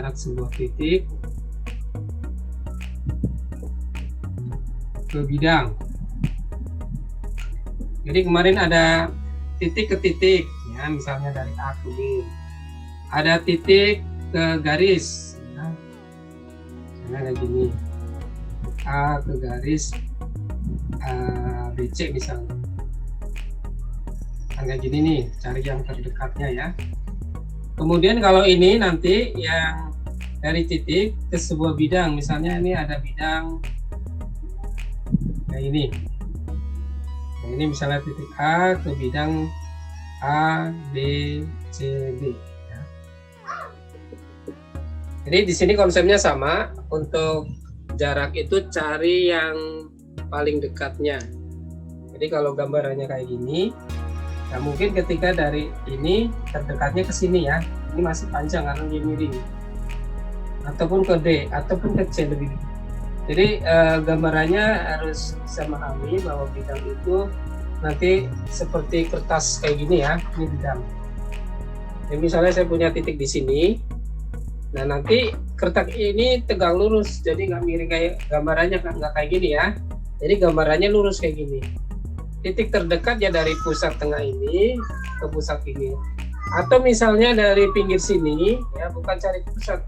jarak sebuah titik ke bidang. Jadi kemarin ada titik ke titik, ya, misalnya dari A ke B. Ada titik ke garis, ya. Misalnya kayak gini, A ke garis BC misalnya. Kayak gini nih, cari yang terdekatnya ya. Kemudian kalau ini nanti yang dari titik ke sebuah bidang, misalnya ini ada bidang kayak ini. Nah, ini misalnya titik A ke bidang A, B, C, D. Ya. Jadi di sini konsepnya sama, untuk jarak itu cari yang paling dekatnya. Jadi kalau gambarannya kayak gini, nah mungkin ketika dari ini terdekatnya ke sini ya, ini masih panjang karena dia miring, ataupun ke D, ataupun ke C lebih. Jadi gambarannya harus bisa memahami bahwa bidang itu nanti seperti kertas kayak gini ya, ini bidang. Jadi misalnya saya punya titik di sini, nah nanti kertas ini tegak lurus, jadi nggak miring kayak gambarannya, nggak kayak gini ya. Jadi gambarannya lurus kayak gini. Titik terdekat ya dari pusat tengah ini ke pusat ini, atau misalnya dari pinggir sini ya, bukan cari pusat.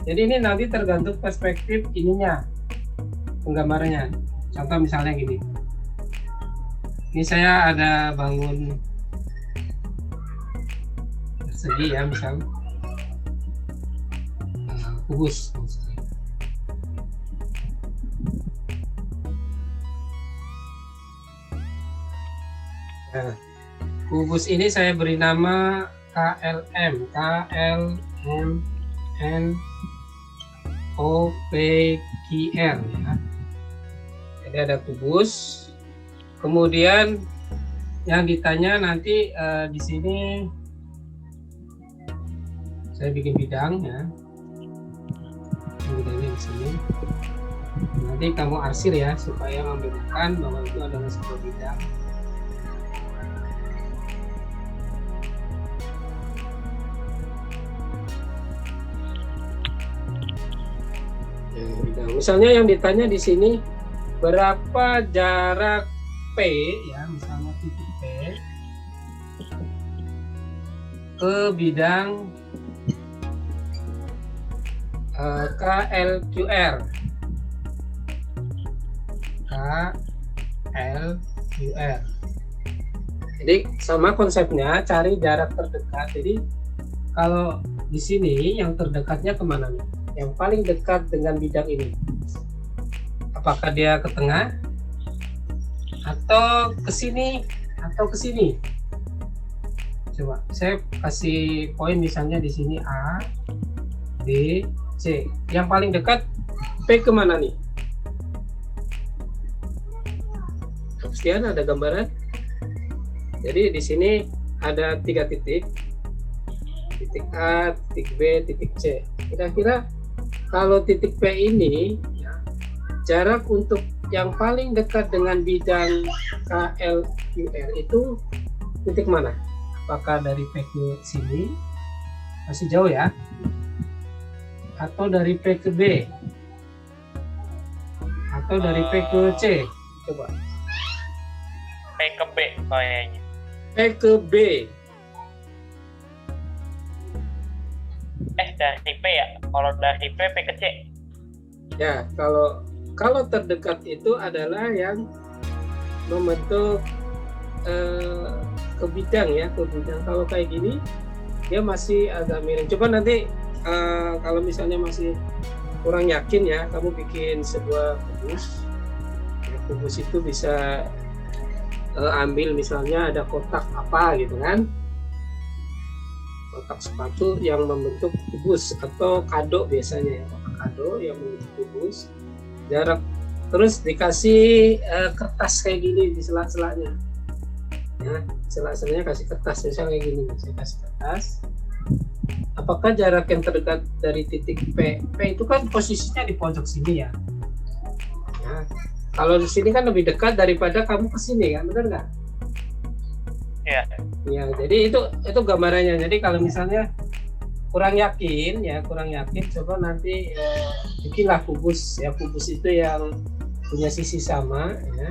Jadi ini nanti tergantung perspektif ininya, penggambarannya. Contoh misalnya gini, ini saya ada bangun persegi ya, misal kubus. Nah, kubus ini saya beri nama KLM, KLMNOPQR ya. Jadi ada kubus. Kemudian yang ditanya nanti di sini saya bikin bidang ya. Bidangnya di sini. Nanti kamu arsir ya supaya membedakan bahwa itu adalah sebuah bidang. Misalnya yang ditanya di sini berapa jarak P ya, misalnya titik P ke bidang KLQR. KLQR. Jadi sama konsepnya, cari jarak terdekat. Jadi kalau di sini yang terdekatnya kemana nih? Yang paling dekat dengan bidang ini, apakah dia ke tengah atau ke sini atau ke sini? Coba saya kasih poin misalnya di sini A, B, C. Yang paling dekat P kemana nih? Kemudian ada gambaran. Jadi di sini ada 3 titik, titik A, titik B, titik C. Kira-kira kalau titik P ini ya, jarak untuk yang paling dekat dengan bidang KLQR itu titik mana? Apakah dari P ke sini masih jauh ya? Atau dari P ke B? Atau dari P ke C? Coba. P ke B kayaknya. P ke B. Dari P ya. Kalau dari P ke C. Ya, kalau terdekat itu adalah yang membentuk ke bidang ya, ke bidang. Kalau kayak gini dia masih agak miring. Coba nanti kalau misalnya masih kurang yakin ya, kamu bikin sebuah kubus. Ya, kubus itu bisa ambil misalnya ada kotak apa gitu kan, kotak sepatu yang membentuk kubus, atau kado biasanya ya, kotak kado yang membentuk kubus. Jarak terus dikasih kertas kayak gini di sela-selanya ya, sela-selanya kasih kertas misalnya kayak gini, saya kasih kertas. Apakah jarak yang terdekat dari titik P itu kan posisinya di pojok sini ya, kalau di sini kan lebih dekat daripada kamu ke sini kan, benar nggak? Iya. Ya, jadi itu gambarannya. Jadi kalau misalnya kurang yakin ya, coba nanti bikinlah kubus ya. Kubus itu yang punya sisi sama ya,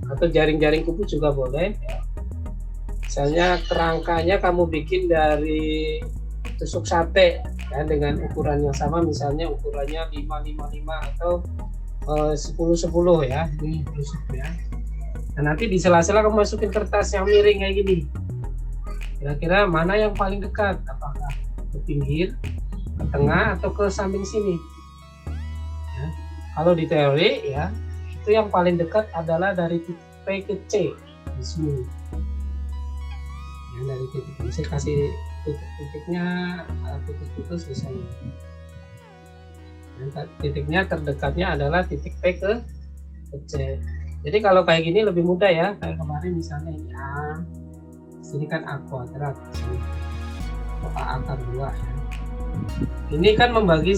atau jaring-jaring kubus juga boleh ya. Misalnya kerangkanya kamu bikin dari tusuk sate ya, dengan ukuran yang sama, misalnya ukurannya 555 atau 10-10 ya, ini tusuk ya. Nah, nanti di sela-sela kamu masukin kertas yang miring kayak gini. Kira-kira mana yang paling dekat, apakah ke pinggir, ke tengah, atau ke samping sini ya. Kalau di teori ya, itu yang paling dekat adalah dari titik P ke C di sini ya, dari titik ini saya kasih titik-titiknya, titik putus di sini. Titiknya terdekatnya adalah titik P ke C. Jadi kalau kayak gini lebih mudah ya, kayak kemarin misalnya ini A, sini kan A kuadrat, sini A akar 2 ya. Ini kan membagi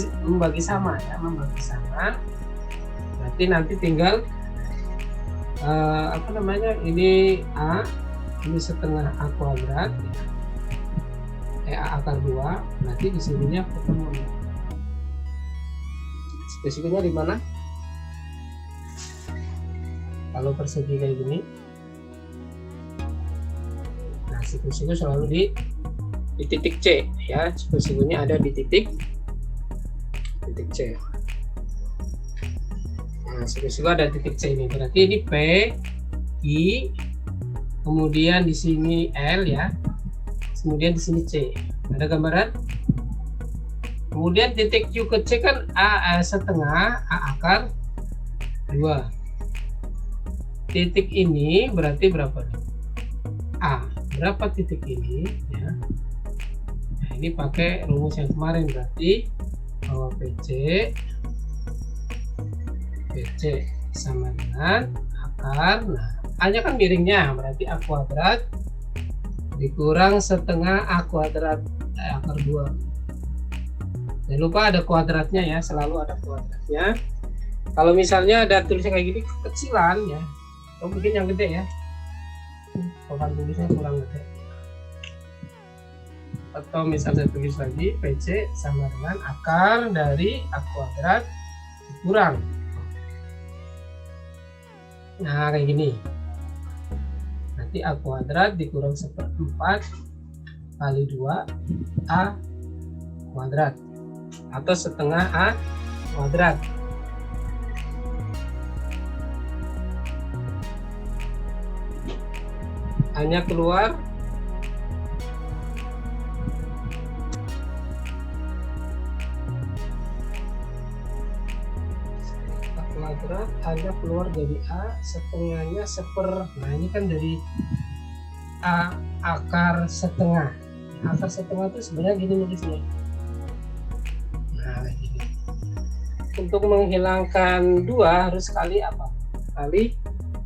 sama ya, membagi sama. Berarti nanti tinggal ini A, ini setengah A kuadrat ya. A akar 2, nanti di sininya ketemu nih. Spesifiknya di mana? Kalau persegi kayak gini, nah siku-siku selalu di titik C ya, siku-sikunya ada di titik C. Nah, siku-siku ada titik C ini, berarti ini P, I, kemudian di sini L ya, kemudian di sini C. Ada gambaran? Kemudian titik Q ke C kan A setengah A akar 2. Titik ini berarti berapa nih? A. Berapa titik ini ya? Nah, ini pakai rumus yang kemarin, berarti bahwa PC sama dengan akar. Nah, A-nya kan miringnya, berarti A kuadrat dikurang setengah A kuadrat akar 2. Jangan lupa ada kuadratnya ya, selalu ada kuadratnya. Kalau misalnya ada tulisan kayak gini kecilan ya, atau mungkin yang gede ya, papan tulisnya kurang gede. Atau misalnya saya tulis lagi PC sama dengan akar dari A kuadrat kurang. Nah kayak gini. Nanti A kuadrat dikurang 1/4 kali 2 A kuadrat atau setengah A kuadrat. Hanya keluar A kuadrat, hanya keluar dari A setengahnya nah ini kan dari A akar setengah. Akar setengah itu sebenarnya gini nulisnya. Nah gini. Untuk menghilangkan 2 harus kali apa? Kali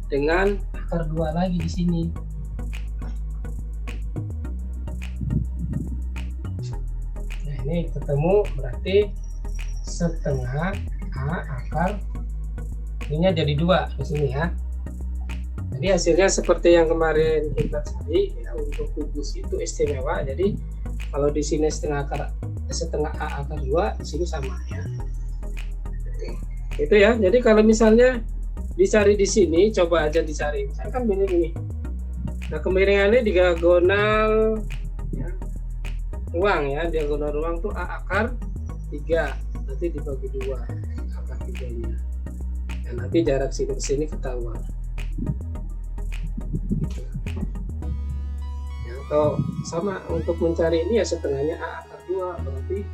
dengan akar 2 lagi di sini. Ini ketemu berarti setengah A akar ini jadi 2 di sini ya. Jadi hasilnya seperti yang kemarin kita cari ya, untuk kubus itu istimewa. Jadi kalau di sini setengah A akar 2, di sini sama ya. Itu ya. Jadi kalau misalnya dicari di sini, coba aja dicari. Misalkan kan begini. Nah, kemiringannya diagonal ya, ruang ya, diagonal ruang tuh A akar 3, nanti dibagi 2 akar 3-nya. Dan nanti jarak sini ke sini ketahuan. Ya, atau sama untuk mencari ini ya setengahnya A akar 2 berarti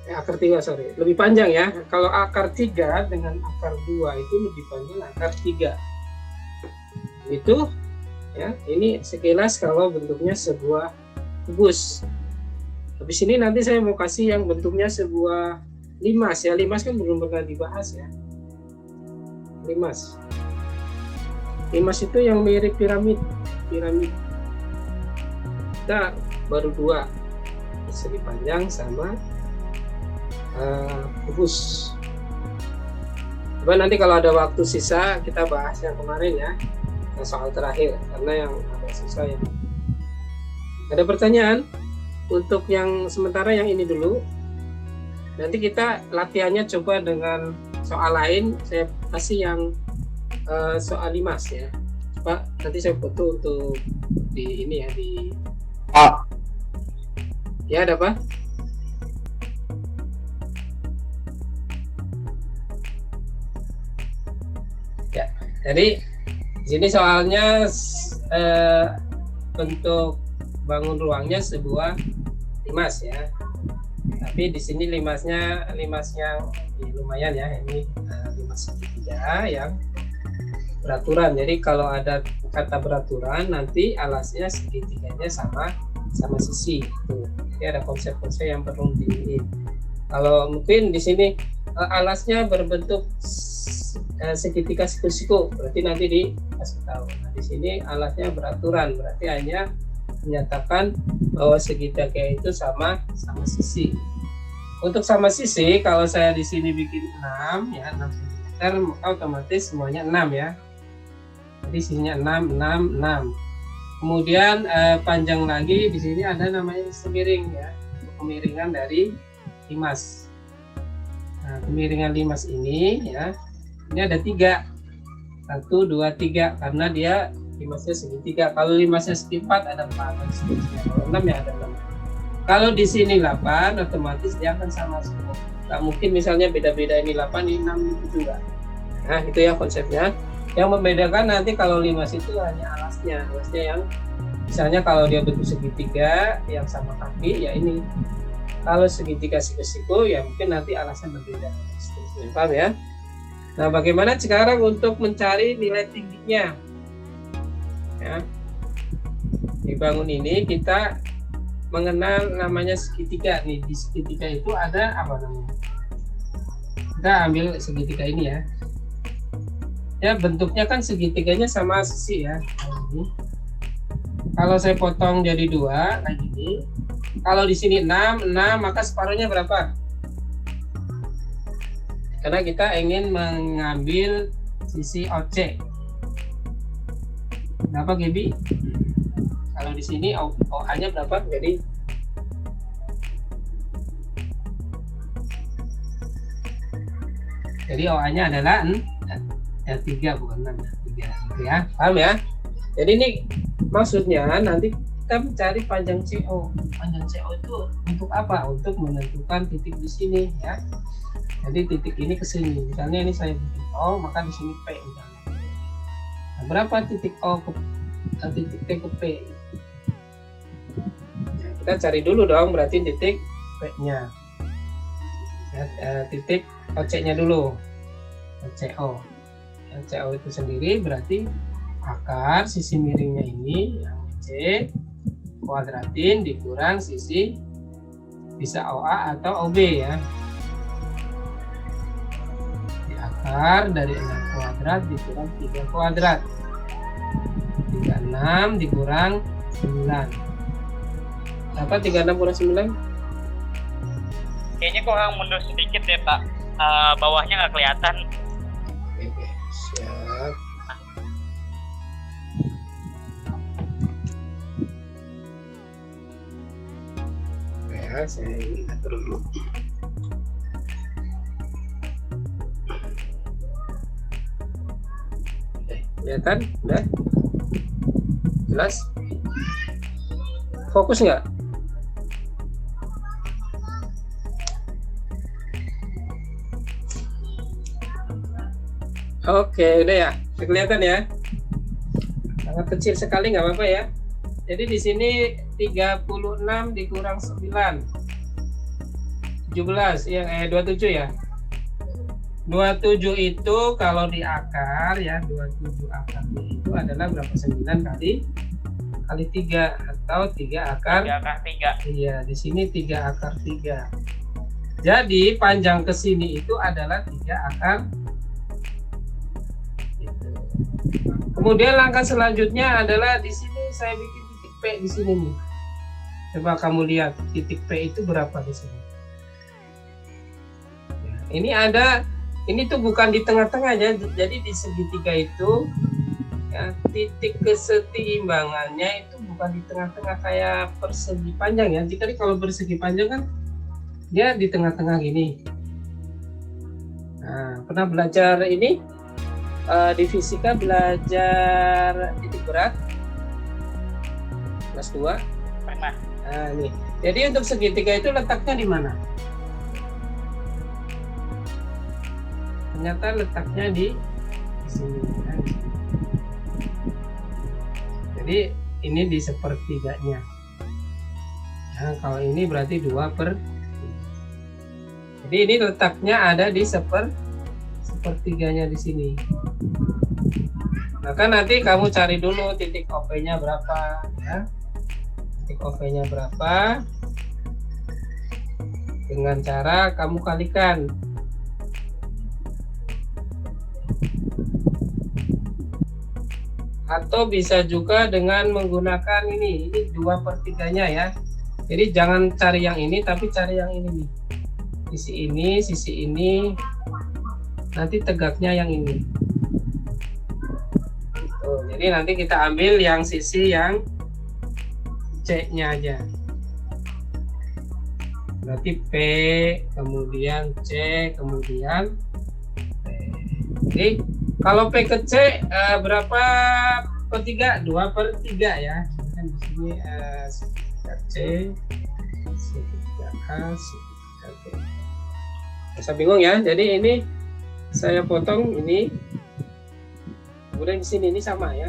akar 3 sorry, lebih panjang ya. Kalau akar 3 dengan akar 2 itu lebih panjang akar 3. Itu ya, ini sekilas kalau bentuknya sebuah kubus. Habis ini nanti saya mau kasih yang bentuknya sebuah limas ya. Limas kan belum pernah dibahas ya. Limas itu yang mirip piramid. Kita baru 2, segi panjang sama kubus. Coba nanti kalau ada waktu sisa kita bahas yang kemarin ya, yang soal terakhir, karena yang ada sisa ya. Ada pertanyaan? untuk yang sementara yang ini dulu. Nanti kita latihannya coba dengan soal lain. Saya kasih yang soal limas ya. Pak, nanti saya foto untuk di ini ya di. Ya ada apa? Ya, jadi di sini soalnya bentuk bangun ruangnya sebuah limas ya. Tapi di sini limasnya lumayan ya, ini limas segitiga yang beraturan. Jadi kalau ada kata beraturan nanti alasnya segitiganya sama sisi. Tuh. Jadi ada konsep-konsep yang perlu di. Kalau mungkin di sini alasnya berbentuk segitiga siku-siku, berarti nanti dikasih tahu. Nah, di sini alasnya beraturan, berarti hanya menyatakan bahwa segitiga itu sama sisi. Untuk sama sisi, kalau saya di sini bikin 6 ya, 6 cm, maka otomatis semuanya 6 ya. Jadi sininya 6. Kemudian panjang lagi di sini ada namanya semiring ya, kemiringan dari limas. Nah, kemiringan limas ini ya, ini ada 3, 1, 2, 3 karena dia limasnya segitiga. Kalau limasnya segi 4 ada 4, kalau 6 ya ada 6. Kalau di sini 8, otomatis dia akan sama semua. Nggak mungkin misalnya beda-beda ini 8, ini 6 itu juga. Nah itu ya konsepnya. Yang membedakan nanti kalau limas itu hanya alasnya yang misalnya kalau dia bentuk segitiga yang sama kaki ya ini. Kalau segitiga siku-siku ya mungkin nanti alasnya berbeda. Paham ya? Nah bagaimana sekarang untuk mencari nilai tingginya? Ya. Di bangun ini kita mengenal namanya segitiga nih. Di segitiga itu ada apa namanya? Kita ambil segitiga ini ya. Ya bentuknya kan segitiganya sama sisi ya. Kalau saya potong jadi 2 kayak gini. Kalau di sini 6 maka separuhnya berapa? Karena kita ingin mengambil sisi OC. Berapa Gebi? Kalau di sini OA-nya berapa? Jadi OA-nya adalah 3 bukan 6 ya. 3 ya. Paham ya? Jadi ini maksudnya nanti kita mencari panjang CO. Panjang CO itu untuk apa? Untuk menentukan titik di sini ya. Jadi titik ini ke sini. Misalnya ini saya bikin O, maka di sini P misalnya. Nah, berapa titik O ke titik T ke P? Nah, kita cari dulu dong berarti titik P-nya. Ya, titik OC-nya dulu. CO. CO itu sendiri berarti akar sisi miringnya ini yang C kuadratin dikurang sisi bisa OA atau OB ya. Di akar dari 6 kuadrat dikurang 3 kuadrat. 36 dikurang 9. Apa 36 kurang 9? Kayaknya kurang mundur sedikit ya Pak. Bawahnya nggak kelihatan. Oke, siap. Ya, saya atur dulu. Oke, kelihatan? Udah? Jelas? Fokus nggak? Oke, udah ya. Kelihatan ya? Sangat kecil sekali, nggak apa-apa ya. Jadi di sini 36 dikurang 9. 17 yang 27 ya. 27 itu kalau di akar ya, 27 akarnya itu adalah berapa? 9 kali 3 atau 3 akar 3. Iya, di sini 3 akar 3. Jadi panjang ke sini itu adalah 3 akar. Kemudian langkah selanjutnya adalah di sini saya bikin titik P di sini nih. Coba kamu lihat titik P itu berapa di sini. Ya, ini tuh bukan di tengah-tengah ya. Jadi di segitiga itu ya, titik keseimbangannya itu bukan di tengah-tengah kayak persegi panjang ya. Jika kalau persegi panjang kan dia di tengah-tengah gini. Nah, pernah belajar ini di fisika belajar titik berat kelas 2? Pernah. Nah, ini. Jadi untuk segitiga itu letaknya di mana? Ternyata letaknya di sini. Jadi ini di sepertiganya. Nah, kalau ini berarti 2/3. Jadi ini letaknya ada di sepertiganya di sini. Maka nanti kamu cari dulu titik OP-nya berapa, ya. Titik OP-nya berapa? Dengan cara kamu kalikan. Atau bisa juga dengan menggunakan ini 2/3-nya ya. Jadi jangan cari yang ini, tapi cari yang ini nih. Sisi ini, nanti tegaknya yang ini. Tuh, jadi nanti kita ambil yang sisi yang C-nya aja. Berarti P, kemudian C, kemudian P. Jadi kalau P ke C berapa per 3? 2/3 ya. Kan di sini segitiga C, segitiga A, segitiga B. Bisa bingung ya. Jadi ini saya potong ini. Kemudian di sini ini sama ya.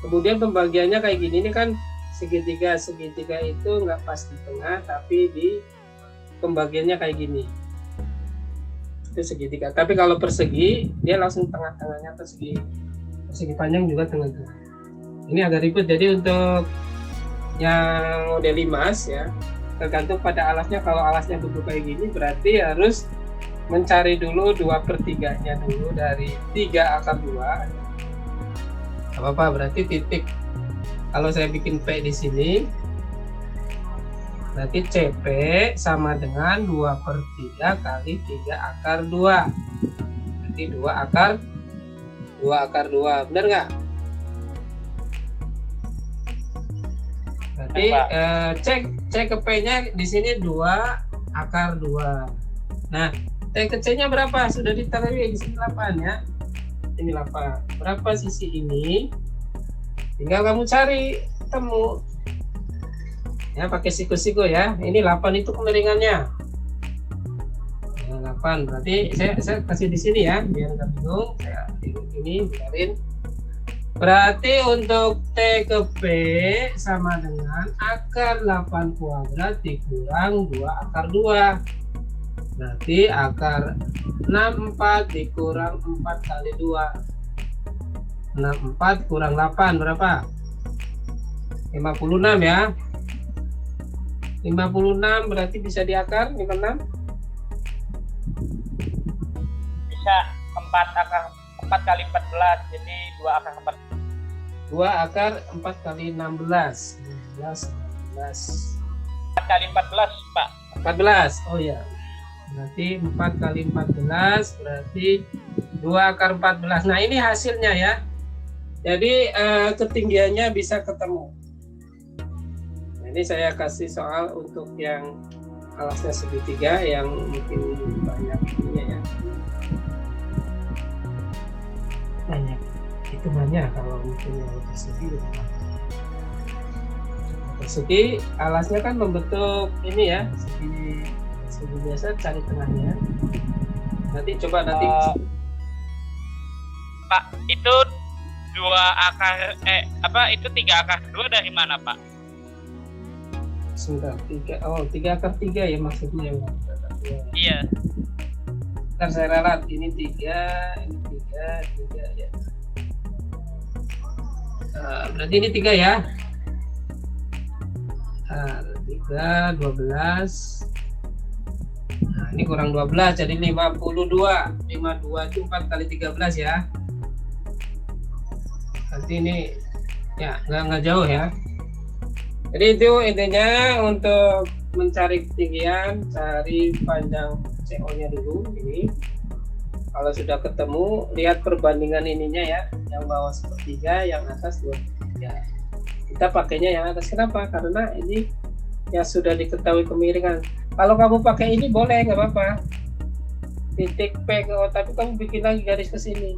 Kemudian pembagiannya kayak gini. Ini kan segitiga itu nggak pas di tengah, tapi di pembagiannya kayak gini. Itu segitiga. Tapi kalau persegi dia langsung tengah-tengahnya persegi panjang juga tengah-tengah. Ini agak ribet. Jadi untuk yang model limas ya, tergantung pada alasnya. Kalau alasnya bentuk kayak gini berarti harus mencari dulu 2/3-nya dulu dari 3/2. Apa-apa, berarti titik. Kalau saya bikin P di sini, berarti CP sama dengan 2/3 kali 3/2. Berarti 2/2. Benar nggak? Berarti C ke P-nya di sini 2/2. Nah, T ke C-nya berapa? Sudah ditaruh di sini 8 ya. Ini 8. Berapa sisi ini? Tinggal kamu cari, temu. Ya, pakai siku-siku ya. Ini 8 itu kemiringannya. Ya, 8. Berarti saya kasih di sini ya, biar nggak bingung. Saya ini biarin. Berarti untuk T ke P sama dengan akar 8 kuadrat dikurang 2/2. Berarti akar 64 dikurang 4 kali 2. 64 kurang 8 berapa? 56 ya. 56 berarti bisa diakar 56? Bisa 4 kali 14, jadi 2/4. 2/4 kali 16. 16. 4 kali 14, Pak. 14. Oh ya. Berarti 4 kali 14 berarti 2/14. Nah, ini hasilnya ya. Jadi ketinggiannya bisa ketemu. Nah, ini saya kasih soal untuk yang alasnya segitiga yang mungkin banyak ininya ya. Banyak hitungannya kalau mungkin yang persegi. Persegi alasnya kan membentuk ini ya, segi biasa cari tengahnya. Nanti coba nanti Pak, itu 3/2 dari mana, Pak? Sudah 3/3 ya maksudnya. Iya. Ntar saya ralat, ini 3 ya. Berarti ini 3 ya. 3, 12. Nah, ini kurang 12 jadi 52. 52 itu 4 kali 13 ya. Nanti ini ya nggak jauh ya. Jadi itu intinya untuk mencari ketinggian, cari panjang CO-nya dulu ini. Kalau sudah ketemu, lihat perbandingan ininya ya, yang bawah sepertiga, yang atas 2/3. Kita pakainya yang atas. Kenapa? Karena ini yang sudah diketahui kemiringan. Kalau kamu pakai ini boleh, nggak apa-apa. Titik P ke O, tapi kamu bikin lagi garis ke sini.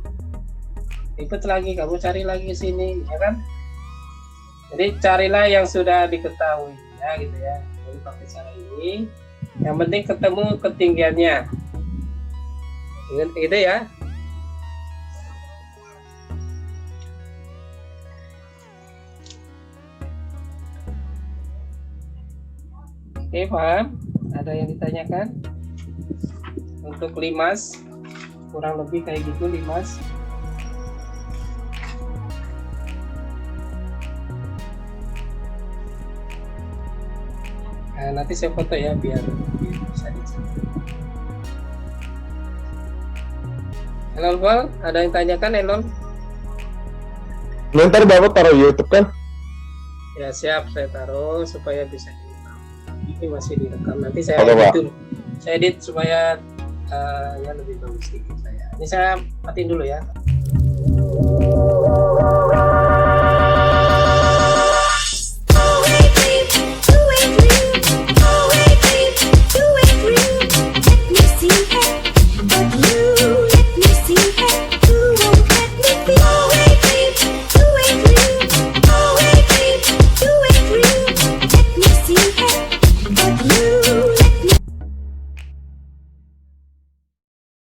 Lipat lagi, kamu cari lagi ke sini, ya kan? Jadi carilah yang sudah diketahui, ya gitu ya. Jadi pakai cara ini. Yang penting ketemu ketinggiannya. Ingat gitu ya. Oke, paham? Ada yang ditanyakan? Untuk limas, kurang lebih kayak gitu limas. Nah, nanti saya foto ya biar bisa dicek. Elon Val, ada yang tanyakan Elon? Ntar Bapak taruh YouTube kan? Ya siap, saya taruh supaya bisa direkam. Ini masih direkam. Nanti saya Oke, edit Pak. dulu. Saya edit supaya ya lebih bagus sedikit saya. Ini saya matiin dulu ya.